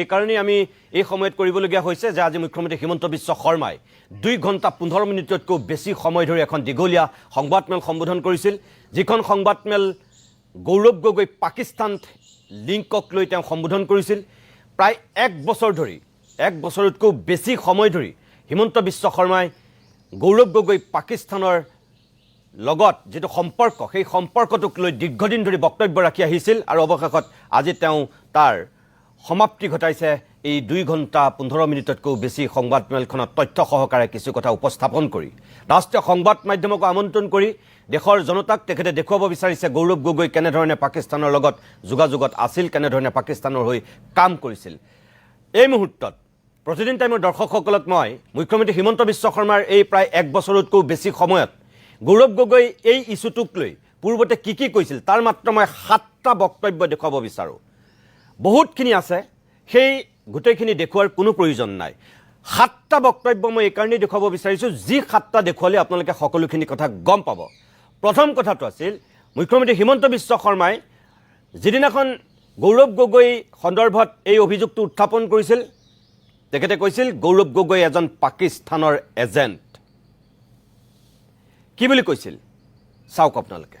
এই কাৰণেই আমি এই সময়ত কৰিবলগীয়া হৈছে যে আজি মুখ্যমন্ত্ৰী হিমন্ত বিশ্ব শৰ্মাই 2 ঘণ্টা 15 মিনিটতকৈ বেছি সময় ধৰি এখন দীঘলীয়া সংবাদমেল সম্বোধন কৰিছিল যিখন সংবাদমেল গৌৰৱ গগৈ পাকিস্তান লিংকক লৈ তেওঁ সম্বোধন কৰিছিল প্ৰায় 1 বছৰ ধৰি 1 বছৰতকৈ বেছি সময় ধৰি হিমন্ত বিশ্ব শৰ্মাই গৌৰৱ গগৈ পাকিস্তানৰ লগত যেটো সম্পৰ্ক সেই সম্পৰ্কটোক লৈ দীৰ্ঘদিন ধৰি বক্তব্য ৰাখি আহিছিল আৰু অৱশেষত আজি তেওঁ তাৰ সমাপ্তি ঘটাইছে এই 2 ঘণ্টা 15 মিনিটতকৈ বেছি সংবাদমেলখনত তথ্য সহকাৰে কিছু কথা উপস্থাপন কৰি ৰাষ্ট্ৰীয় সংবাদ মাধ্যমক আমন্ত্ৰণ কৰি দেশৰ জনতাক তেখেতে দেখুৱাব বিচাৰিছে গৌৰৱ গগৈ কেনে ধৰণে পাকিস্তানৰ লগত যোগাযোগত আছিল কেনে ধৰণে পাকিস্তানৰ হৈ কাম কৰিছিল এই মুহূৰ্তত প্ৰতিদিন টাইমৰ দৰ্শকসকলক মই মুখ্যমন্ত্ৰী হিমন্ত বিশ্ব শৰ্মাৰ এই প্ৰায় 1 বছৰতকৈ বেছি সময়ত গৌৰৱ গগৈ এই ইস্যুটোক লৈ পূৰ্বতে কি কৈছিল তাৰ মাত্ৰ মই 7টা বক্তব্য দেখুৱাব বিচাৰো বহুতখিনি আছে সেই গোটেইখিনি দেখুৱাৰ কোনো প্ৰয়োজন নাই 7টা বক্তব্য মই এই কাৰণেই দেখুৱাব বিচাৰিছো যি 7টা দেখুৱালে আপোনালোকে সকলোখিনি কথা গম পাব প্ৰথম কথাটো আছিল মুখ্যমন্ত্ৰী হিমন্ত বিশ্ব শৰ্মাই যিদিনাখন গৌৰৱ গগৈ সন্দৰ্ভত এই অভিযোগটো উত্থাপন কৰিছিল তেখেতে কৈছিল গৌৰৱ গগৈ এজন পাকিস্তানৰ এজেণ্ট কি বুলি কৈছিল চাওক আপোনালোকে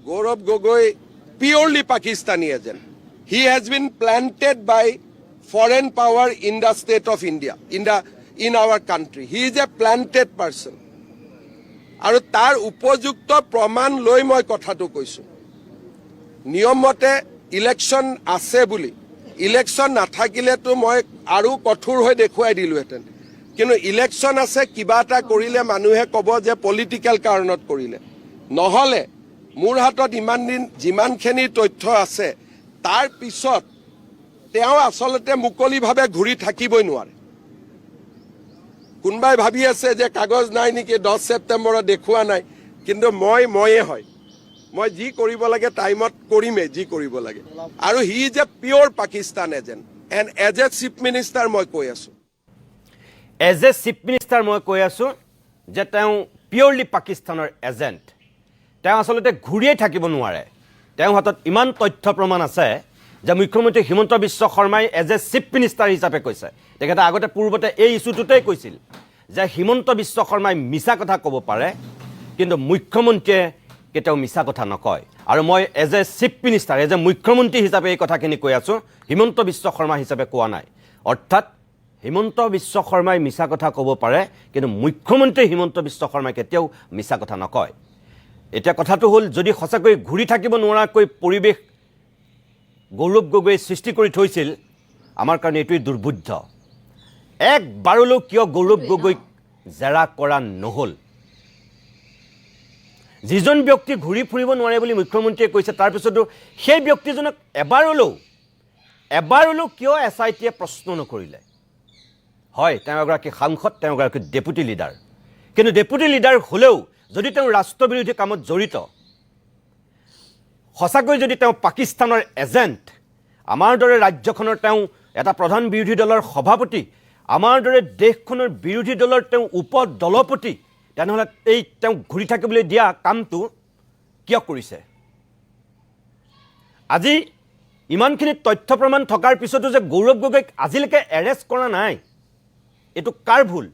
Gaurav Gogoi purely Pakistani agent he has been planted by foreign power in the state of India in our country he is a planted person আৰু তাৰ উপযুক্ত প্ৰমাণ লৈ মই কথাটো কৈছো নিয়মতে ইলেকশ্যন আছে বুলি ইলেকশ্যন নাথাকিলেতো মই আৰু কঠোৰ হৈ দেখুৱাই দিলোহেঁতেন কিন্তু ইলেকশ্যন আছে কিবা এটা কৰিলে মানুহে ক'ব যে পলিটিক্যাল কাৰণত কৰিলে নহলে মোৰ হাতত ইমান দিন যিমানখিনি তথ্য আছে তাৰ পিছত তেওঁ আসলতে মুকলিভাৱে ঘূৰি থাকিবই নোৱাৰে কোনবাই ভাবি আছে যে কাগজ নাই নেকি 10 সেপ্টেম্বৰত দেখুৱা নাই কিন্তু ময়ে হয় মই যি কৰিব লাগে টাইমত কৰিমে যি কৰিব লাগে আৰু he is a pure Pakistan agent and as a chief minister মই কৈ আছো এজ এ চিফ মিনিষ্টাৰ মই কৈ আছো যে তেওঁ পিওৰলি পাকিস্তানৰ এজেণ্ট তেওঁ আসলতে ঘূৰিয়ে থাকিব নোৱাৰে তেওঁ হাতত ইমান তথ্য প্ৰমাণ আছে যে মুখ্যমন্ত্ৰী হিমন্ত বিশ্ব শৰ্মাই এজ এ চিফ মিনিষ্টাৰ হিচাপে কৈছে তেখেতে আগতে পূৰ্বতে এই ইস্যুটোতেই কৈছিল যে হিমন্ত বিশ্ব শৰ্মাই মিছা কথা ক'ব পাৰে কিন্তু মুখ্যমন্ত্ৰীয়ে কেতিয়াও মিছা কথা নকয় আৰু মই as a chief minister as a মুখ্যমন্ত্ৰী হিচাপে এই কথাখিনি কৈ আছো হিমন্ত বিশ্ব শৰ্মা হিচাপে কোৱা নাই অৰ্থাৎ হিমন্ত বিশ্ব শৰ্মাই মিছা কথা ক'ব পাৰে কিন্তু মুখ্যমন্ত্ৰী হিমন্ত বিশ্ব শৰ্মাই কেতিয়াও মিছা কথা নকয় এতিয়া কথাটো হ'ল যদি সঁচাকৈ ঘূৰি থাকিব নোৱাৰাকৈ পৰিৱেশ গৌৰৱ গগৈ সৃষ্টি কৰি থৈছিল আমাৰ কাৰণে এইটোৱেই দুৰ্বোধ্য একবাৰলৈও কিয় গৌৰৱ গগৈক জেৰা কৰা নহ'ল যিজন ব্যক্তি ঘূৰি ফুৰিব নোৱাৰে বুলি মুখ্যমন্ত্ৰীয়ে কৈছে তাৰপিছতো সেই ব্যক্তিজনক এবাৰলৈও কিয় SITয়ে প্ৰশ্ন নকৰিলে হয় তেওঁ এগৰাকী সাংসদ তেওঁ এগৰাকী ডেপুটি লিডাৰ কিন্তু ডেপুটি লিডাৰ হ'লেও যদি তেওঁ ৰাষ্ট্ৰবিৰোধী কামত জড়িত সঁচাকৈ যদি তেওঁ পাকিস্তানৰ এজেণ্ট আমাৰ দৰে ৰাজ্যখনৰ তেওঁ এটা প্ৰধান বিৰোধী দলৰ সভাপতি আমাৰ দৰে দেশখনৰ বিৰোধী দলৰ তেওঁ উপদলপতি তেনেহ'লে এই তেওঁ ঘূৰি থাকিবলৈ দিয়া কামটো কিয় কৰিছে আজি ইমানখিনি তথ্য প্ৰমাণ থকাৰ পিছতো যে গৌৰৱ গগৈক আজিলৈকে এৰেষ্ট কৰা নাই এইটো কাৰ ভুল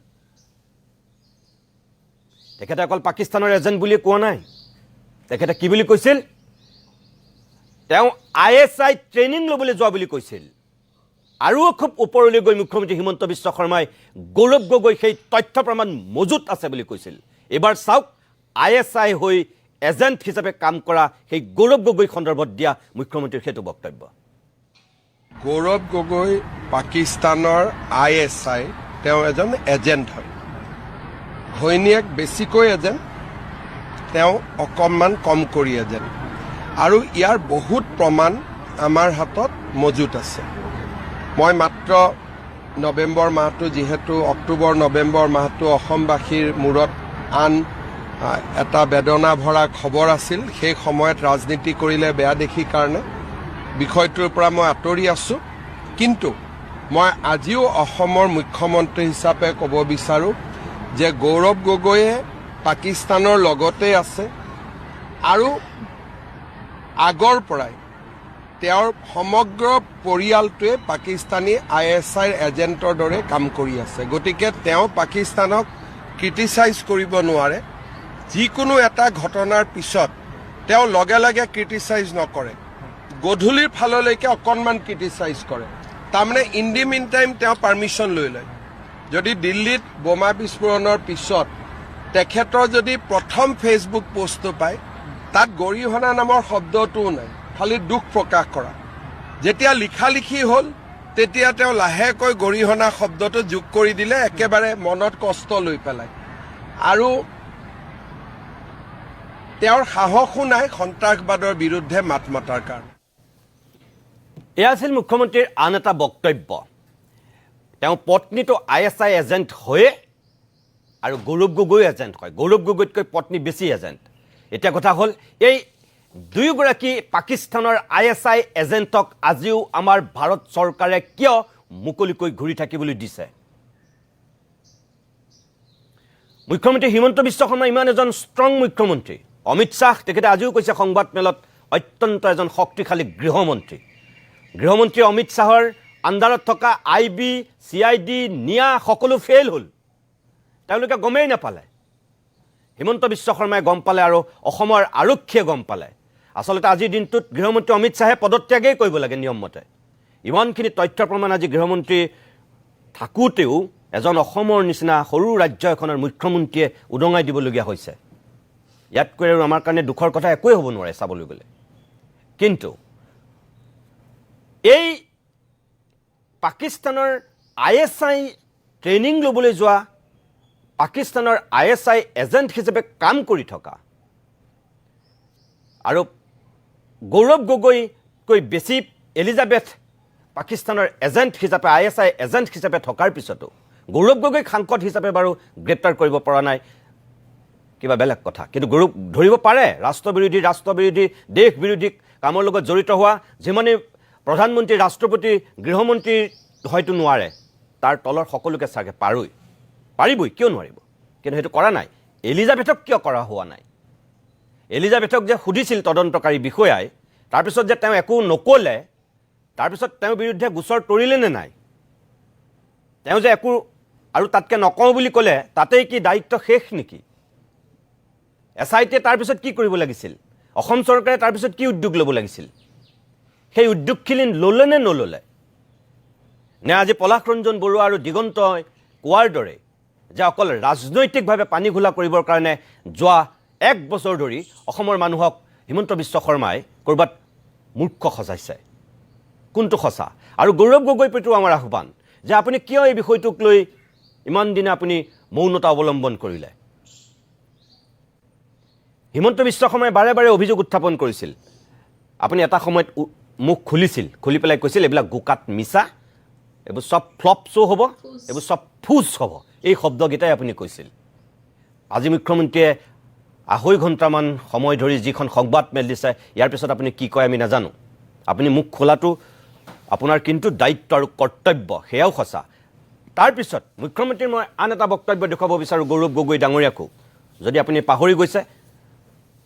তেখেতে অকল পাকিস্তানৰ এজেণ্ট বুলি কোৱা নাই তেখেতে কি বুলি কৈছিল তেওঁ ISI ট্ৰেইনিং ল'বলৈ যোৱা বুলি কৈছিল আৰু খুব ওপৰলৈ গৈ মুখ্যমন্ত্ৰী হিমন্ত বিশ্ব শৰ্মাই গৌৰৱ গগৈ সেই তথ্য প্ৰমাণ মজুত আছে বুলি কৈছিল এবাৰ চাওক ISI হৈ এজেণ্ট হিচাপে কাম কৰা সেই গৌৰৱ গগৈ সন্দৰ্ভত দিয়া মুখ্যমন্ত্ৰীৰ সেইটো বক্তব্য গৌৰৱ গগৈ পাকিস্তানৰ ISI তেওঁ এজন এজেণ্ট হয় ঘৈণীয়েক বেছিকৈ এজেণ্ট তেওঁ অকণমান কম কৰি এজেণ্ট আৰু ইয়াৰ বহুত প্ৰমাণ আমাৰ হাতত মজুত আছে মই মাত্ৰ নৱেম্বৰ মাহটো যিহেতু অক্টোবৰ নৱেম্বৰ মাহটো অসমবাসীৰ মূৰত আন এটা বেদনা ভৰা খবৰ আছিল সেই সময়ত ৰাজনীতি কৰিলে বেয়া দেখি কাৰণে বিষয়টোৰ পৰা মই আঁতৰি আছো কিন্তু মই আজিও অসমৰ মুখ্যমন্ত্ৰী হিচাপে ক'ব বিচাৰো যে গৌৰৱ গগৈয়ে পাকিস্তানৰ লগতে আছে আৰু আগৰ পৰাই তেওঁৰ সমগ্ৰ পৰিয়ালটোৱে পাকিস্তানী ISIৰ এজেণ্টৰ দৰে কাম কৰি আছে গতিকে তেওঁ পাকিস্তানক ক্ৰিটিচাইজ কৰিব নোৱাৰে যিকোনো এটা ঘটনাৰ পিছত তেওঁ লগে লগে ক্ৰিটিচাইজ নকৰে গধূলিৰ ফাললৈকে অকণমান ক্ৰিটিচাইজ কৰে তাৰমানে ইন দি মিন টাইম তেওঁ পাৰ্মিশ্যন লৈ লয় যদি দিল্লীত বোমা বিস্ফোৰণৰ পিছত তেখেতৰ যদি প্ৰথম ফেচবুক পোষ্টটো পায় তাত গৰিহণা নামৰ শব্দটোও নাই খালি দুখ প্ৰকাশ কৰা যেতিয়া লিখালিখি হ'ল তেতিয়া তেওঁ লাহেকৈ গৰিহণা শব্দটো যোগ কৰি দিলে একেবাৰে মনত কষ্ট লৈ পেলাই আৰু তেওঁৰ সাহসো নাই সন্ত্ৰাসবাদৰ বিৰুদ্ধে মাত মতাৰ কাৰণে এয়া আছিল মুখ্যমন্ত্ৰীৰ আন এটা বক্তব্য তেওঁ পত্নীটো ISI এজেণ্ট হয়ে আৰু গৌৰৱ গগৈ এজেণ্ট হয় গৌৰৱ গগৈতকৈ পত্নী বেছি এজেণ্ট এতিয়া কথা হ'ল এই দুয়োগৰাকী পাকিস্তানৰ ISI এজেণ্টক আজিও আমাৰ ভাৰত চৰকাৰে কিয় মুকলিকৈ ঘূৰি থাকিবলৈ দিছে মুখ্যমন্ত্ৰী হিমন্ত বিশ্ব শৰ্মা ইমান এজন ষ্ট্ৰং মুখ্যমন্ত্ৰী অমিত শ্বাহ তেখেতে আজিও কৈছে সংবাদ মেলত অত্যন্ত এজন শক্তিশালী গৃহমন্ত্ৰী অমিত শ্বাহৰ আণ্ডাৰত থকা IB CID নিয়া সকলো ফেইল হ'ল তেওঁলোকে গমেই নাপালে হিমন্ত বিশ্ব শৰ্মাই গম পালে আৰু অসমৰ আৰক্ষীয়ে গম পালে আচলতে আজিৰ দিনটোত গৃহমন্ত্ৰী অমিত শ্বাহে পদত্যাগেই কৰিব লাগে নিয়মমতে ইমানখিনি তথ্য প্ৰমাণ আজি গৃহমন্ত্ৰী থাকোঁতেও এজন অসমৰ নিচিনা সৰু ৰাজ্য এখনৰ মুখ্যমন্ত্ৰীয়ে উদঙাই দিবলগীয়া হৈছে ইয়াতকৈ আৰু আমাৰ কাৰণে দুখৰ কথা একোৱেই হ'ব নোৱাৰে চাবলৈ গ'লে কিন্তু এই পাকিস্তানৰ ISI ট্ৰেইনিং ল'বলৈ যোৱা পাকিস্তানৰ ISI এজেণ্ট হিচাপে কাম কৰি থকা আৰু গৌৰৱ গগৈকৈ বেছি এলিজাবেথ পাকিস্তানৰ এজেণ্ট হিচাপে ISI এজেণ্ট হিচাপে থকাৰ পিছতো গৌৰৱ গগৈক সাংসদ হিচাপে বাৰু গ্ৰেপ্তাৰ কৰিব পৰা নাই কিবা বেলেগ কথা কিন্তু গৌৰৱ ধৰিব পাৰে ৰাষ্ট্ৰবিৰোধী দেশ বিৰোধী কামৰ লগত জড়িত হোৱা যিমানে প্ৰধানমন্ত্ৰী ৰাষ্ট্ৰপতি গৃহমন্ত্ৰী হয়তো নোৱাৰে তাৰ তলৰ সকলোকে চাগে পাৰিবই কিয় নোৱাৰিব কিন্তু সেইটো কৰা নাই এলিজাবেথক কিয় কৰা হোৱা নাই এলিজাবেথক যে সুধিছিল তদন্তকাৰী বিষয়াই তাৰপিছত যে তেওঁ একো নক'লে তাৰপিছত তেওঁৰ বিৰুদ্ধে গোচৰ তৰিলে নে নাই তেওঁ যে একো আৰু তাতকৈ নকওঁ বুলি ক'লে তাতেই কি দায়িত্ব শেষ নেকি SITয়ে তাৰপিছত কি কৰিব লাগিছিল অসম চৰকাৰে তাৰপিছত কি উদ্যোগ ল'ব লাগিছিল সেই উদ্যোগখিনি ল'লে নে নল'লে নে আজি পলাশ ৰঞ্জন বৰুৱা আৰু দিগন্তই কোৱাৰ দৰে যে অকল ৰাজনৈতিকভাৱে পানী ঘোলা কৰিবৰ কাৰণে যোৱা 1 বছৰ ধৰি অসমৰ মানুহক হিমন্ত বিশ্ব শৰ্মাই ক'ৰবাত মূৰ্খ সজাইছে কোনটো সঁচা আৰু গৌৰৱ গগৈৰ প্ৰতিও আমাৰ আহ্বান যে আপুনি কিয় এই বিষয়টোক লৈ ইমান দিনে আপুনি মৌনতা অৱলম্বন কৰিলে হিমন্ত বিশ্ব শৰ্মাই বাৰে বাৰে অভিযোগ উত্থাপন কৰিছিল আপুনি এটা সময়ত মুখ খুলি পেলাই কৈছিল এইবিলাক গোকাত মিছা এইবোৰ সব ফ্লপ শ্ব' হ'ব এইবোৰ সব ফুজ হ'ব এই শব্দকেইটাই আপুনি কৈছিল আজি মুখ্যমন্ত্ৰীয়ে 2.5 ঘণ্টামান সময় ধৰি যিখন সংবাদ মেল দিছে ইয়াৰ পিছত আপুনি কি কয় আমি নাজানো আপুনি মুখ খোলাটো আপোনাৰ কিন্তু দায়িত্ব আৰু কৰ্তব্য সেয়াও সঁচা তাৰপিছত মুখ্যমন্ত্ৰীৰ মই আন এটা বক্তব্য দেখুৱাব বিচাৰোঁ গৌৰৱ গগৈ ডাঙৰীয়াকো যদি আপুনি পাহৰি গৈছে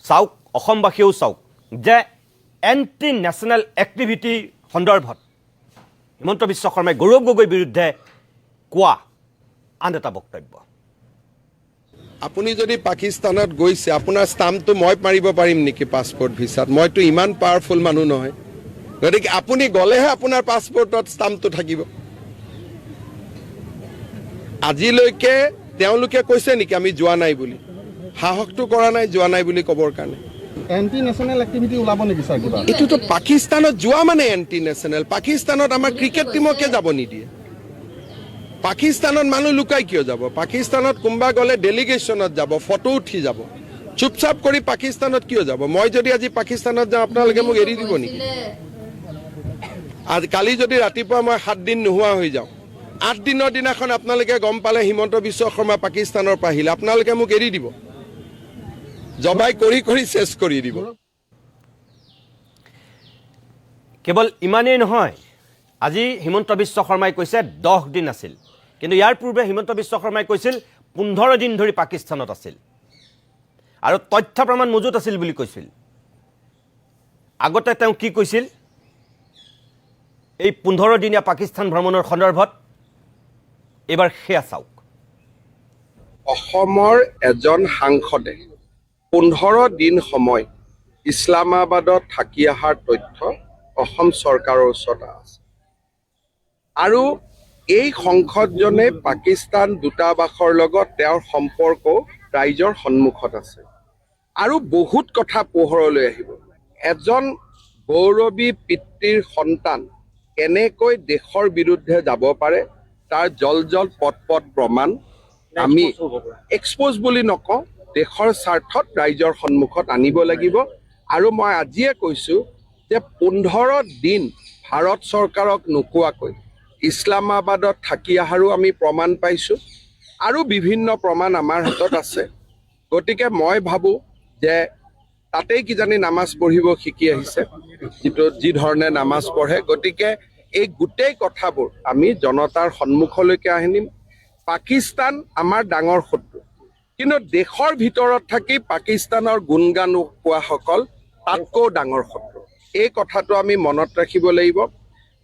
চাওক অসমবাসীয়েও চাওক যে এণ্টি নেশ্যনেল এক্টিভিটি সন্দৰ্ভত হিমন্ত বিশ্ব শৰ্মাই গৌৰৱ গগৈৰ বিৰুদ্ধে কোৱা আন এটা বক্তব্য আপুনি যদি পাকিস্তানত গৈছে আপোনাৰ ষ্টাম্পটো মই মাৰিব পাৰিম নেকি পাছপোৰ্ট ভিছাত মইতো ইমান পাৱাৰফুল মানুহ নহয় গতিকে আপুনি গ'লেহে আপোনাৰ পাছপোৰ্টত ষ্টাম্পটো থাকিব আজিলৈকে তেওঁলোকে কৈছে নেকি আমি যোৱা নাই বুলি সাহসটো কৰা নাই যোৱা নাই বুলি ক'বৰ কাৰণে এন্টি নেশ্যনেল এক্টিভিটি ওলাব নেকি স্যাৰ কিবা এটোতো পাকিস্তানত যোৱা মানে এন্টি নেশ্যনেল পাকিস্তানত আমাৰ ক্ৰিকেট টিমকে যাব নিদিয়ে পাকিস্তানত মানুহ লুকাই কিয় যাব পাকিস্তানত কোনবা গ'লে ডেলিগেশ্যনত যাব ফটো উঠি যাব চুপচাপ কৰি পাকিস্তানত কিয় যাব মই যদি আজি পাকিস্তানত যাওঁ আপোনালোকে মোক এৰি দিব নেকি আজি কালি যদি ৰাতিপুৱা মই 7 দিন নোহোৱা হৈ যাওঁ 8 দিনৰ দিনাখন আপোনালোকে গম পালে হিমন্ত বিশ্ব শৰ্মা পাকিস্তানৰ পৰা আহিলে আপোনালোকে মোক এৰি দিব জবাই কৰি চেছ কৰি দিব কেৱল ইমানেই নহয় আজি হিমন্ত বিশ্ব শৰ্মাই কৈছে 10 দিন আছিল কিন্তু ইয়াৰ পূৰ্বে হিমন্ত বিশ্ব শৰ্মাই কৈছিল 15 দিন ধৰি পাকিস্তানত আছিল আৰু তথ্য প্ৰমাণ মজুত আছিল বুলি কৈছিল আগতে তেওঁ কি কৈছিল এই 15 দিনীয়া পাকিস্তান ভ্ৰমণৰ সন্দৰ্ভত এবাৰ সেয়া চাওক। অসমৰ এজন সাংসদে 15 দিন সময় ইছলামাবাদত থাকি অহাৰ তথ্য অসম চৰকাৰৰ ওচৰত আছে আৰু এই সংসদজনে পাকিস্তান দূতাবাসৰ লগত তেওঁৰ সম্পৰ্ক ৰাইজৰ সন্মুখত আছে আৰু বহুত কথা পোহৰলৈ আহিব। এজন গৌৰৱী পিতৃৰ সন্তান কেনেকৈ দেশৰ বিৰুদ্ধে যাব পাৰে তাৰ জল পট প্ৰমাণ আমি এক্সপ'জ বুলি নকওঁ, দেশৰ স্বাৰ্থত ৰাইজৰ সন্মুখত আনিব লাগিব। আৰু মই আজিয়ে কৈছোঁ যে 15 দিন ভাৰত চৰকাৰক নোকোৱাকৈ ইছলামাবাদত থাকি অহাৰো আমি প্ৰমাণ পাইছোঁ আৰু বিভিন্ন প্ৰমাণ আমাৰ হাতত আছে। গতিকে মই ভাবোঁ যে তাতেই কিজানি নামাজ পঢ়িব শিকি আহিছে, যি ধৰণে নামাজ পঢ়ে। গতিকে এই গোটেই কথাবোৰ আমি জনতাৰ সন্মুখলৈকে আনিম। পাকিস্তান আমাৰ ডাঙৰ শত্ৰু, কিন্তু দেশৰ ভিতৰত থাকি পাকিস্তানৰ গুণগান কোৱাসকল তাতকৈও ডাঙৰ শত্ৰু। এই কথাটো আমি মনত ৰাখিব লাগিব।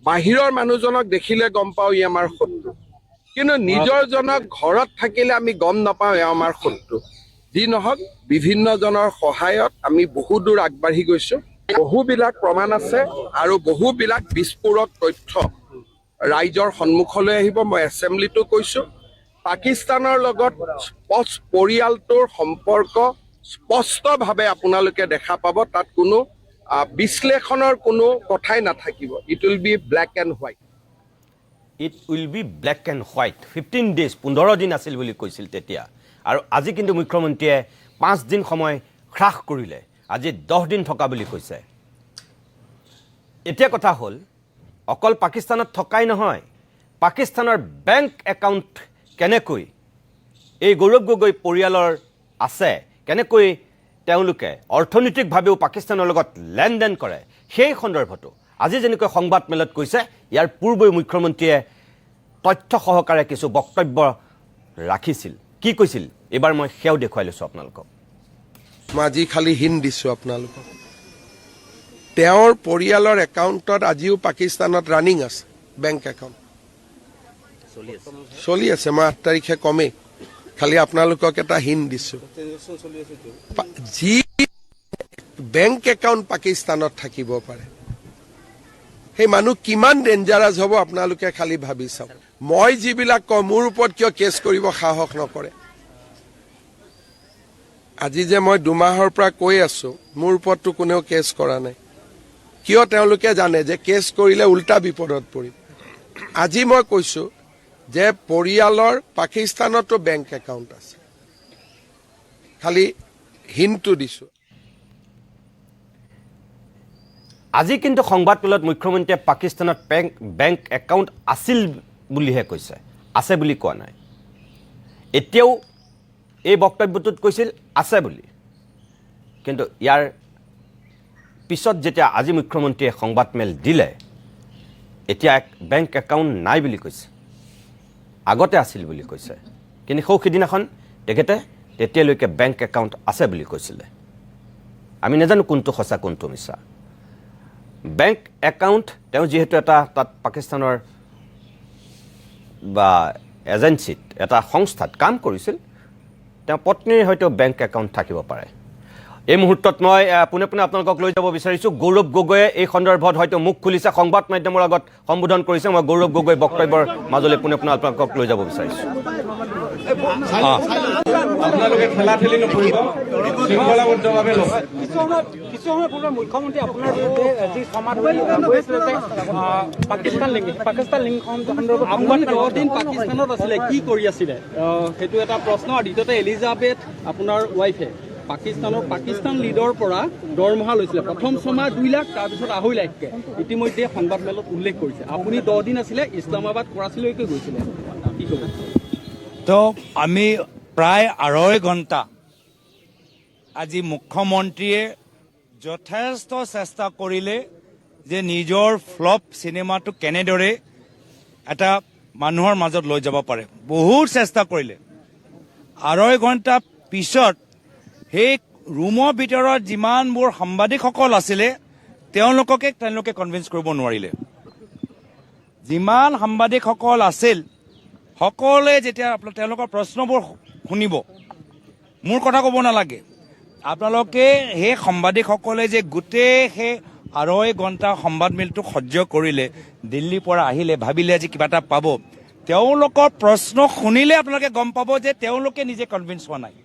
বাহিৰৰ মানুহজনক দেখিলে গম পাওঁ ই আমাৰ শত্ৰু, কিন্তু নিজৰজনক ঘৰত থাকিলে আমি গম নাপাওঁ এওঁ আমাৰ শত্ৰু। যি নহওক, বিভিন্নজনৰ সহায়ত আমি বহু দূৰ আগবাঢ়ি গৈছোঁ। বহুবিলাক প্ৰমাণ আছে আৰু বহুবিলাক বিস্ফোৰক তথ্য ৰাইজৰ সন্মুখলৈ আহিব। মই এছেম্বলিতো কৈছোঁ, পাকিস্তানৰ লগত পৰিয়ালটোৰ সম্পৰ্ক স্পষ্টভাৱে আপোনালোকে দেখা পাব। তাত কোনো বিশ্লেষণৰ কোনো কথাই নাথাকিব। It will be black and white. It will be black and white. 15 days 15 দিন আছিল বুলি কৈছিল তেতিয়া, আৰু আজি কিন্তু মুখ্যমন্ত্ৰীয়ে 5 দিন সময় হ্ৰাস কৰিলে, আজি 10 দিন থকা বুলি কৈছে। এতিয়া কথা হ'ল, অকল পাকিস্তানত থকাই নহয়, পাকিস্তানৰ বেংক একাউণ্ট কেনেকৈ এই গৌৰৱ গগৈ পৰিয়ালৰ আছে, কেনেকৈ তেওঁলোকে অৰ্থনৈতিকভাৱেও পাকিস্তানৰ লগত লেনদেন কৰে, সেই সন্দৰ্ভতো আজি যেনেকৈ সংবাদমেলত কৈছে, ইয়াৰ পূৰ্বে মুখ্যমন্ত্ৰীয়ে তথ্য সহকাৰে কিছু বক্তব্য ৰাখিছিল। কি কৈছিল এবাৰ মই সেয়াও দেখুৱাই লৈছোঁ আপোনালোকক। মই আজি খালি হিণ্ট দিছোঁ আপোনালোকক। তেওঁৰ পৰিয়ালৰ একাউণ্টত আজিও পাকিস্তানত ৰানিং আছে বেংক একাউণ্ট, চলি আছে। মই 8 তাৰিখে কমেই, খালি আপোনালোকক এটা হিণ্ট দিছোঁ। যি বেংক একাউণ্ট পাকিস্তানত থাকিব পাৰে, সেই মানুহ কিমান ডেঞ্জাৰাছ হ'ব আপোনালোকে খালি ভাবি চাওক। মই যিবিলাক কওঁ, মোৰ ওপৰত কিয় কেছ কৰিব সাহস নকৰে? আজি যে মই 2 মাহৰ পৰা কৈ আছোঁ, মোৰ ওপৰততো কোনেও কেছ কৰা নাই। কিয়? তেওঁলোকে জানে যে কেছ কৰিলে উল্টা বিপদত পৰিম। আজি মই কৈছোঁ যে পৰিয়ালৰ পাকিস্তানতো বেংক একাউণ্ট আছে, খালি হিণ্টটো দিছোঁ। আজি কিন্তু সংবাদমেলত মুখ্যমন্ত্ৰীয়ে পাকিস্তানত বেংক একাউণ্ট আছিল বুলিহে কৈছে, আছে বুলি কোৱা নাই। এতিয়াও এই বক্তব্যটোত কৈছিল আছে বুলি, কিন্তু ইয়াৰ পিছত যেতিয়া আজি মুখ্যমন্ত্ৰীয়ে সংবাদমেল দিলে, এতিয়া বেংক একাউণ্ট নাই বুলি কৈছে, আগতে আছিল বুলি কৈছে। কিন্তু সিদিনাখন তেখেতে তেতিয়ালৈকে বেংক একাউণ্ট আছে বুলি কৈছিলে। আমি নাজানো কোনটো সঁচা কোনটো মিছা। বেংক একাউণ্ট তেওঁ যিহেতু এটা তাত পাকিস্তানৰ বা এজেঞ্চিত, এটা সংস্থাত কাম কৰিছিল, তেওঁ পত্নীৰ হয়তো বেংক একাউণ্ট থাকিব পাৰে। এই মুহূৰ্তত মই পোনে পোনে আপোনালোকক লৈ যাব বিচাৰিছোঁ। গৌৰৱ গগৈয়ে এই সন্দৰ্ভত হয়তো মুখ খুলিছে, সংবাদ মাধ্যমৰ আগত সম্বোধন কৰিছে। মই গৌৰৱ গগৈ বক্তব্যৰ মাজলৈ পোনে পোনে আপোনালোকক লৈ যাব বিচাৰিছোঁ। আপোনালোকে ঠেলাঠেলি নকৰিব, শৃংখলাবদ্ধভাৱে লওক। কিছু সময় পূৰ্বে মুখ্যমন্ত্ৰী আপোনাৰ বিৰুদ্ধে যি সমাধান কৰিছিলে যে পাকিস্তান লিংক সন্দৰ্ভত আপুনি 10 দিন পাকিস্তানত আছিলে, কি কৰি আছিলে, সেইটো এটা প্ৰশ্ন। আৰু দ্বিতীয়তে এলিজাবেথ আপোনাৰ ৱাইফে পাকিস্তান লিডৰ পৰা দৰমহা লৈছিলে, প্ৰথম 6 মাহ 2 লাখ, তাৰপিছত 2.5 লাখকৈ ইতিমধ্যে সংবাদমেলত উল্লেখ কৰিছে। আপুনি 10 দিন আছিলে, ইছলামাবাদ কৰাচিলৈকে গৈছিলে, কি ক'ব? তো আমি প্ৰায় 2.5 ঘণ্টা আজি মুখ্যমন্ত্ৰীয়ে যথেষ্ট চেষ্টা কৰিলে যে নিজৰ ফ্লপ চিনেমাটো কেনেদৰে এটা মানুহৰ মাজত লৈ যাব পাৰে, বহুত চেষ্টা কৰিলে। 2.5 ঘণ্টা পিছত সেই ৰুমৰ ভিতৰত যিমানবোৰ সাংবাদিকসকল আছিলে তেওঁলোকে কনভিন্স কৰিব নোৱাৰিলে। যিমান সাংবাদিকসকল আছিল সকলোৱে যেতিয়া তেওঁলোকৰ প্ৰশ্নবোৰ শুনিব, মোৰ কথা ক'ব নালাগে, আপোনালোকে সেই সাংবাদিকসকলে যে গোটেই সেই 2.5 ঘণ্টা সংবাদমেলটো সহ্য কৰিলে, দিল্লীৰ পৰা আহিলে, ভাবিলে আজি কিবা এটা পাব, তেওঁলোকৰ প্ৰশ্ন শুনিলে আপোনালোকে গম পাব যে তেওঁলোকে নিজে কনভিন্স হোৱা নাই।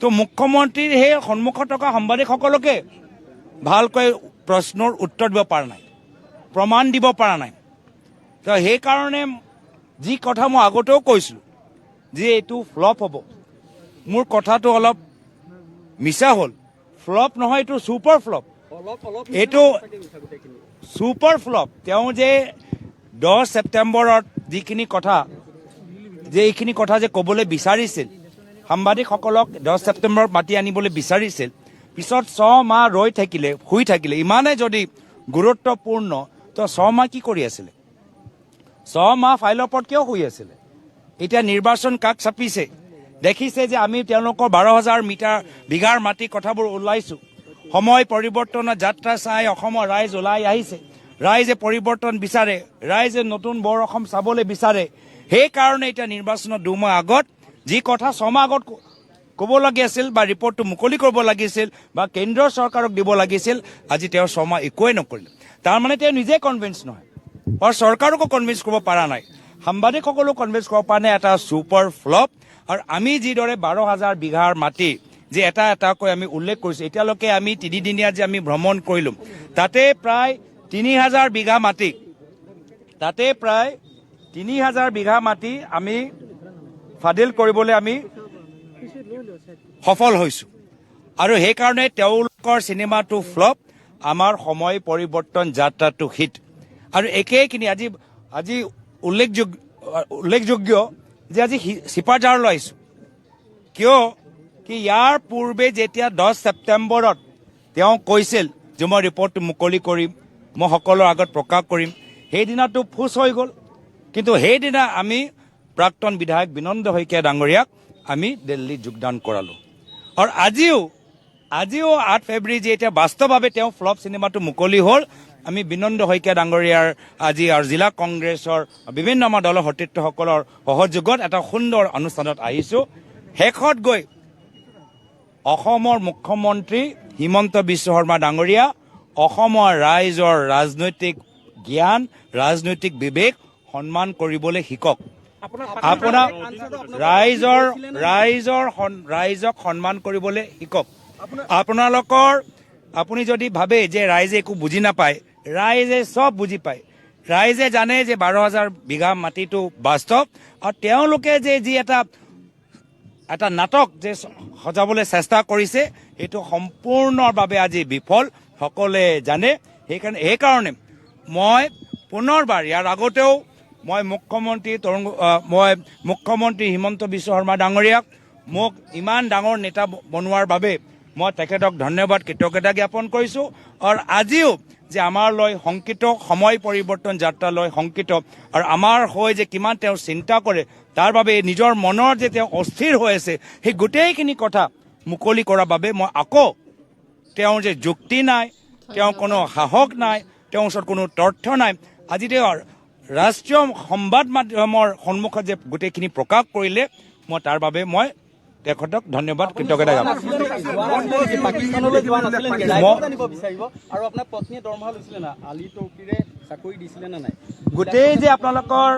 তো মুখ্যমন্ত্ৰীৰ সেই সন্মুখত থকা সাংবাদিকসকলকে ভালকৈ প্ৰশ্নৰ উত্তৰ দিব পৰা নাই, প্ৰমাণ দিব পৰা নাই। তো সেইকাৰণে যি কথা মই আগতেও কৈছিলোঁ যে এইটো ফ্লপ হ'ব, মোৰ কথাটো অলপ মিছা হ'ল। ফ্লপ নহয়, এইটো ছুপাৰ ফ্লপ, এইটো ছুপাৰ ফ্লপ। তেওঁ যে 10 ছেপ্টেম্বৰত যিখিনি কথা যে এইখিনি কথা যে ক'বলৈ বিচাৰিছিল, সাংবাদিকসকলক 10 ছেপ্টেম্বৰত মাতি আনিবলৈ বিচাৰিছিল, পিছত 6 মাহ ৰৈ থাকিলে, শুই থাকিলে। ইমানে যদি গুৰুত্বপূৰ্ণ, তো 6 মাহ কি কৰি আছিলে? 6 মাহ ফাইলৰ ওপৰত কিয় শুই আছিলে? এতিয়া নিৰ্বাচন কাষ চাপিছে, দেখিছে যে আমি তেওঁলোকৰ 12,000 বিঘাৰ মাটি কথাবোৰ ওলাইছোঁ। সময় পৰিৱৰ্তনৰ যাত্ৰা চাই অসমৰ ৰাইজ ওলাই আহিছে, ৰাইজে পৰিৱৰ্তন বিচাৰে, ৰাইজে নতুন বৰ অসম চাবলৈ বিচাৰে। সেইকাৰণে এতিয়া নিৰ্বাচনৰ 2 মাহ আগত যি কথা 6 মাহ আগত ক'ব লাগি আছিল বা ৰিপৰ্টটো মুকলি কৰিব লাগিছিল বা কেন্দ্ৰীয় চৰকাৰক দিব লাগিছিল, আজি তেওঁ 6 মাহ একোৱেই নকৰিলে। তাৰমানে তেওঁ নিজে কনভিন্স নহয় আৰু চৰকাৰকো কনভিন্স কৰিব পৰা নাই, সাংবাদিকসকলেও কনভিন্স কৰিব পৰা নাই। এটা ছুপাৰ ফ্লপ। আৰু আমি যিদৰে 12,000 বিঘাৰ মাটি যে এটা এটাকৈ আমি উল্লেখ কৰিছোঁ, এতিয়ালৈকে আমি 3 দিনীয়া যে আমি ভ্ৰমণ কৰিলোঁ, তাতে প্ৰায় 3,000 বিঘা মাটি, তাতে প্ৰায় 3,000 বিঘা মাটি আমি ফাদিল কৰিবলৈ আমি সফল হৈছোঁ। আৰু সেইকাৰণে তেওঁলোকৰ চিনেমাটো ফ্লপ, আমাৰ সময় পৰিৱৰ্তন যাত্ৰাটো হিট। আৰু একেখিনি আজি উল্লেখযোগ্য যে আজি চিপাঝাৰলৈ আহিছোঁ, কিয় কি ইয়াৰ পূৰ্বে যেতিয়া 10 ছেপ্টেম্বৰত তেওঁ কৈছিল যে মই ৰিপৰ্টটো মুকলি কৰিম, মই সকলোৰ আগত প্ৰকাশ কৰিম, সেইদিনাটো ফুচ হৈ গ'ল। কিন্তু সেইদিনা আমি প্ৰাক্তন বিধায়ক বিনন্দ শইকীয়া ডাঙৰীয়াক আমি দিল্লীত যোগদান কৰালোঁ। আৰু আজিও 8 ফেব্ৰুৱাৰী যে এতিয়া বাস্তৱভাৱে তেওঁ ফ্লপ চিনেমাটো মুকলি হ'ল, আমি বিনন্দ শইকীয়া ডাঙৰীয়াৰ আজি আৰু জিলা কংগ্ৰেছৰ বিভিন্ন আমাৰ দলৰ সতীৰ্থসকলৰ সহযোগত এটা সুন্দৰ অনুষ্ঠানত আহিছোঁ। শেষত গৈ অসমৰ মুখ্যমন্ত্ৰী হিমন্ত বিশ্ব শৰ্মা ডাঙৰীয়া অসমৰ ৰাইজৰ ৰাজনৈতিক জ্ঞান, ৰাজনৈতিক বিবেক সন্মান কৰিবলৈ শিকক। আপোনাৰ ৰাইজক সন্মান কৰিবলৈ শিকক। আপুনি যদি ভাবে যে ৰাইজে একো বুজি নাপায়, ৰাইজে চব বুজি পায়। ৰাইজে জানে যে 12,000 বিঘা মাটিটো বাস্তৱ, আৰু তেওঁলোকে যে যি এটা নাটক যে সজাবলৈ চেষ্টা কৰিছে, সেইটো সম্পূৰ্ণভাৱে আজি বিফল, সকলোৱে জানে। সেইকাৰণে মই পুনৰবাৰ ইয়াৰ আগতেও মই মুখ্যমন্ত্ৰী হিমন্ত বিশ্ব শৰ্মা ডাঙৰীয়াক মোক ইমান ডাঙৰ নেতা বনোৱাৰ বাবে মই তেখেতক ধন্যবাদ, কৃতজ্ঞতা জ্ঞাপন কৰিছোঁ। আৰু আজিও যে আমাৰলৈ শংকিত, সময় পৰিৱৰ্তন যাত্ৰালৈ শংকিত, আৰু আমাৰ হৈ যে কিমান তেওঁ চিন্তা কৰে, তাৰ বাবে নিজৰ মনৰ যে তেওঁ অস্থিৰ হৈ আছে, সেই গোটেইখিনি কথা মুকলি কৰাৰ বাবে মই আকৌ তেওঁৰ যে যুক্তি নাই, তেওঁৰ কোনো সাহস নাই, তেওঁৰ ওচৰত কোনো তথ্য নাই, আজি তেওঁ ৰাষ্ট্ৰীয় সংবাদ মাধ্যমৰ সন্মুখত যে গোটেইখিনি প্ৰকাশ কৰিলে, মই তাৰ বাবে মই তেখেতক ধন্যবাদ, কৃতজ্ঞতা জ্ঞাপন কৰিছোঁ। পাকিস্তানলৈ যোৱা নাছিলে নেকি? জানিব বিচাৰিব। আৰু আপোনাৰ পত্নীয়ে দৰমহা লৈছিলে না? আলী তৌকীৰে চাকৰি দিছিলে নে নাই? গোটেই যে আপোনালোকৰ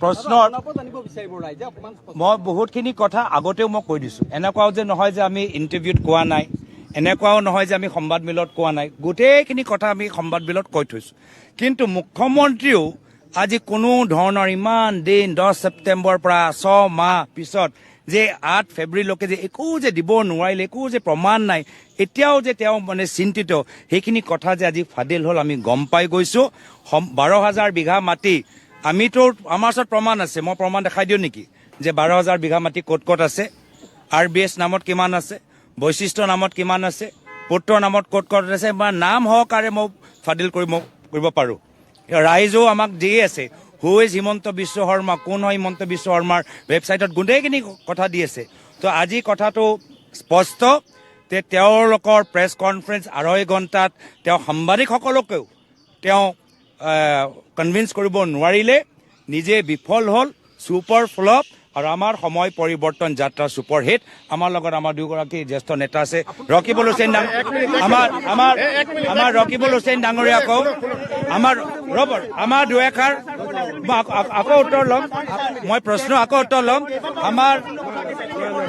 প্ৰশ্নৰ জানিব বিচাৰিব ৰাইজে অকণমান। মই বহুতখিনি কথা আগতেও মই কৈ দিছোঁ। এনেকুৱাও যে নহয় যে আমি ইণ্টাৰভিউত কোৱা নাই, এনেকুৱাও নহয় যে আমি সংবাদমেলত কোৱা নাই, গোটেইখিনি কথা আমি সংবাদমেলত কৈ থৈছোঁ। কিন্তু মুখ্যমন্ত্ৰীও আজি কোনো ধৰণৰ ইমান দিন 10 ছেপ্টেম্বৰৰ পৰা 6 মাহ পিছত যে 8 ফেব্ৰুৱাৰীলৈকে যে একো যে দিব নোৱাৰিলে, একো যে প্ৰমাণ নাই, এতিয়াও যে তেওঁ মানে চিন্তিত, সেইখিনি কথা যে আজি ফাদিল হ'ল আমি গম পাই গৈছোঁ। 12,000 বিঘা মাটি আমিতো, আমাৰ ওচৰত প্ৰমাণ আছে, মই প্ৰমাণ দেখাই দিওঁ নেকি যে 12,000 বিঘা মাটি ক'ত ক'ত আছে, RBS নামত কিমান আছে, বৈশিষ্ট্য নামত কিমান আছে, পুত্ৰৰ নামত ক'ত ক'ত আছে, বা নাম সহকাৰে মই ফাদিল কৰিব পাৰোঁ। ৰাইজেও আমাক দিয়ে আছে, হু ইজ হিমন্ত বিশ্ব শৰ্মা, কোন হয় হিমন্ত বিশ্ব শৰ্মাৰ ৱেবছাইটত গোটেইখিনি কথা দি আছে। তো আজি কথাটো স্পষ্ট যে তেওঁলোকৰ প্ৰেছ কনফাৰেন্স 2.5 ঘণ্টাত তেওঁ সাংবাদিকসকলকেও তেওঁ কনভিন্স কৰিব নোৱাৰিলে নিজে বিফল হ'ল ছুপাৰ ফ্লপ আৰু আমাৰ সময় পৰিৱৰ্তন যাত্ৰা ছুপাৰ হিট আমাৰ লগত আমাৰ দুগৰাকী জ্যেষ্ঠ নেতা আছে ৰকিবুল হুছেইন আমাৰ ৰকিবুল হুছেইন ডাঙৰীয়া কওঁ আমাৰ দুএষাৰ আকৌ উত্তৰ ল'ম মই প্ৰশ্ন আকৌ উত্তৰ ল'ম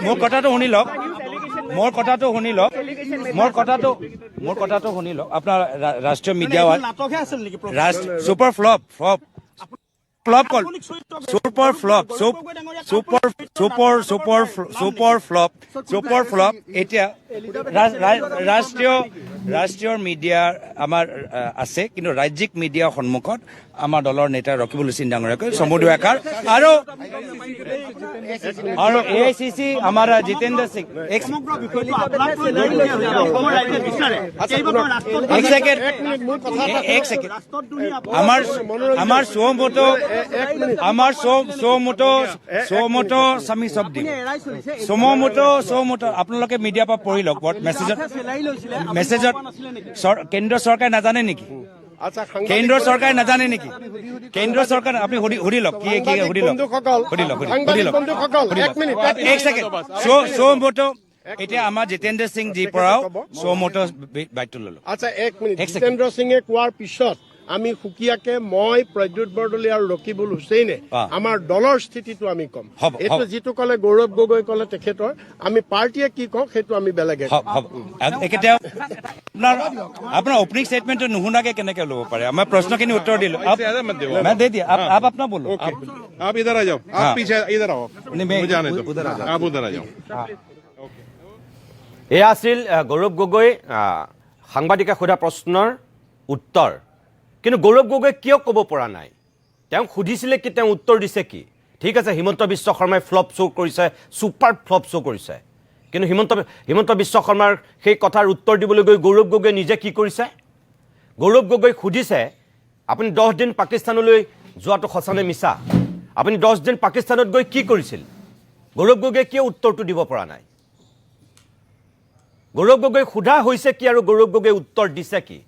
মোৰ কথাটো শুনি লওক আপোনাৰ ৰাষ্ট্ৰীয় মিডিয়া ছুপাৰ ফ্লপ কল ছুপাৰ ফ্লপ এতিয়া ৰাষ্ট্ৰীয় মিডিয়া আমাৰ আছে কিন্তু ৰাজ্যিক মিডিয়াৰ সন্মুখত আমাৰ দলৰ নেতা ৰকিবুল হুছেইন ডাঙৰীয়াকৈ চমুদু একাৰ আৰু AICC আমাৰ জিতেন্দ্ৰ সিং আমাৰ চৌমতো স্বামী শব্দ চৌমতো আপোনালোকে মিডিয়াৰ পৰা পঢ়ি লওক মেছেজত কেন্দ্ৰ চৰকাৰে নাজানে নেকি কেন্দ্ৰ চৰকাৰে নাজানে নেকি কেন্দ্ৰ চৰকাৰ আপুনি সুধি লওক কি সুধি লওক এক ছেকেণ্ড চৌমতো এতিয়া আমাৰ জিতেন্দ্ৰ সিং জি পৰাও চৌমতো দায়িত্ব ললো আচ্ছা এক মিনিট জিতেন্দ্ৰ সিঙে কোৱাৰ পিছত আমি সুকীয়াকে মই প্ৰদ্যুৎ বৰদলৈ আৰু ৰকিবুল হুছেইনে আমাৰ দলৰ স্থিতিটো আমি কম এইটো যিটো কলে গৌৰৱ গগৈ কলে তেখেতৰ আমি পাৰ্টীয়ে কি কওঁ সেইটো আমি বেলেগে আপোনাৰ অপনিং ষ্টেটমেণ্টটো নুশুনাকে কেনেকে ল'ব পাৰে আমাৰ প্ৰশ্নখিনি উত্তৰ দিলো आप अपना बोलो आप इधर आ जाओ आप पीछे इधर आओ मुझे आने दो आप उधर आ जाओ এয়া আছিল গৌৰৱ গগৈ সাংবাদিকে সোধা প্ৰশ্নৰ উত্তৰ কিন্তু গৌৰৱ গগৈ কিয় ক'ব পৰা নাই তেওঁ সুধিছিলে কি তেওঁ উত্তৰ দিছে কি ঠিক আছে হিমন্ত বিশ্ব শৰ্মাই ফ্লপ শ্ব' কৰিছে ছুপাৰ ফ্লপ শ্ব' কৰিছে কিন্তু হিমন্ত বিশ্ব শৰ্মাৰ সেই কথাৰ উত্তৰ দিবলৈ গৈ গৌৰৱ গগৈ নিজে কি কৰিছে গৌৰৱ গগৈ সুধিছে আপুনি 10 দিন পাকিস্তানলৈ যোৱাটো সঁচানে মিছা আপুনি 10 দিন পাকিস্তানত গৈ কি কৰিছিল গৌৰৱ গগৈ কিয় উত্তৰটো দিব পৰা নাই গৌৰৱ গগৈ সোধা হৈছে কি আৰু গৌৰৱ গগৈ উত্তৰ দিছে কি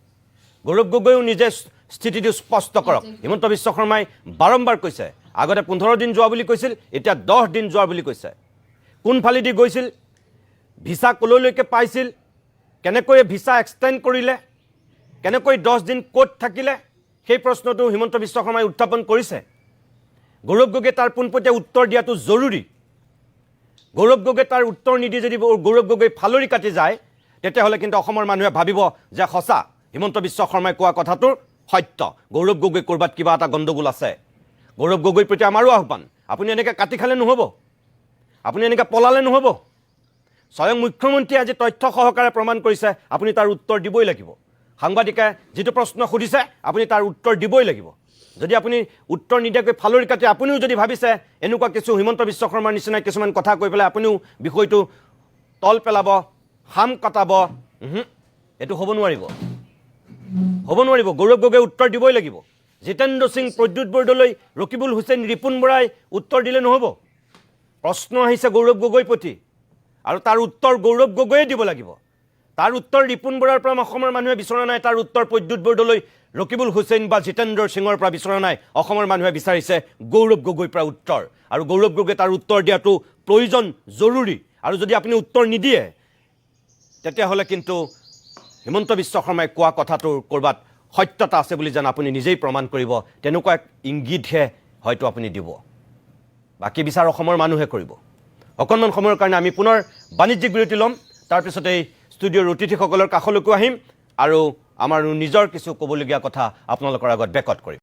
গৌৰৱ গগৈও নিজে স্থিতিটো স্পষ্ট কৰক হিমন্ত বিশ্ব শৰ্মাই বাৰম্বাৰ কৈছে আগতে 15 দিন যোৱা বুলি কৈছিল এতিয়া 10 দিন যোৱা বুলি কৈছে কোনফালেদি গৈছিল ভিসা কলৈলৈকে পাইছিল কেনেকৈ ভিসা এক্সটেণ্ড কৰিলে কেনেকৈ 10 দিন ক'ত থাকিলে সেই প্ৰশ্নটো হিমন্ত বিশ্ব শৰ্মাই উত্থাপন কৰিছে গৌৰৱ গগৈ তাৰ পোনপটীয়া উত্তৰ দিয়াটো জৰুৰী গৌৰৱ গগৈ তাৰ উত্তৰ নিদি যদি গৌৰৱ গগৈ ফালৰি কাটি যায় তেতিয়াহ'লে কিন্তু অসমৰ মানুহে ভাবিব যে সঁচা হিমন্ত বিশ্ব শৰ্মাই কোৱা কথাটোৰ সত্য গৌৰৱ গগৈ কৰবাত কিবা এটা গণ্ডগোল আছে গৌৰৱ গগৈৰ প্ৰতি আমাৰো আহ্বান আপুনি এনেকৈ কাটি খালে নহ'ব আপুনি এনেকৈ পলালে নহ'ব স্বয়ং মুখ্যমন্ত্ৰীয়ে আজি তথ্য সহকাৰে প্ৰমাণ কৰিছে আপুনি তাৰ উত্তৰ দিবই লাগিব সাংবাদিকে যিটো প্ৰশ্ন সুধিছে আপুনি তাৰ উত্তৰ দিবই লাগিব যদি আপুনি উত্তৰ নিদিয়াকৈ ফালৰি কাটি আপুনিও যদি ভাবিছে এনেকুৱা কিছু হিমন্ত বিশ্ব শৰ্মাৰ নিচিনা কিছুমান কথা কৈ পেলাই আপুনিও বিষয়টো তল পেলাব হাম কাটাব এইটো হ'ব নোৱাৰিব গৌৰৱ গগৈ উত্তৰ দিবই লাগিব জিতেন্দ্ৰ সিং প্ৰদ্যুৎ বৰদলৈ ৰকিবুল হুছেইন ৰিপুন বৰাই উত্তৰ দিলে নহ'ব প্ৰশ্ন আহিছে গৌৰৱ গগৈৰ প্ৰতি আৰু তাৰ উত্তৰ গৌৰৱ গগৈয়ে দিব লাগিব তাৰ উত্তৰ ৰিপুন বৰাৰ পৰা অসমৰ মানুহে বিচৰা নাই তাৰ উত্তৰ প্ৰদ্যুৎ বৰদলৈ ৰকিবুল হুছেইন বা জিতেন্দ্ৰ সিঙৰ পৰা বিচৰা নাই অসমৰ মানুহে বিচাৰিছে গৌৰৱ গগৈৰ পৰা উত্তৰ আৰু গৌৰৱ গগৈ তাৰ উত্তৰ দিয়াটো প্ৰয়োজন জৰুৰী আৰু যদি আপুনি উত্তৰ নিদিয়ে তেতিয়াহ'লে কিন্তু হিমন্ত বিশ্ব শৰ্মাই কোৱা কথাটোৰ ক'ৰবাত সত্যতা আছে বুলি যেন আপুনি নিজেই প্ৰমাণ কৰিব তেনেকুৱা এক ইংগিতহে হয়তো আপুনি দিব বাকী বিচাৰ অসমৰ মানুহে কৰিব অকণমান সময়ৰ কাৰণে আমি পুনৰ বাণিজ্যিক বিৰতি ল'ম তাৰপিছতে ষ্টুডিঅ'ৰ অতিথিসকলৰ কাষলৈকো আহিম আৰু আমাৰ নিজৰ কিছু ক'বলগীয়া কথা আপোনালোকৰ আগত বেকত কৰিম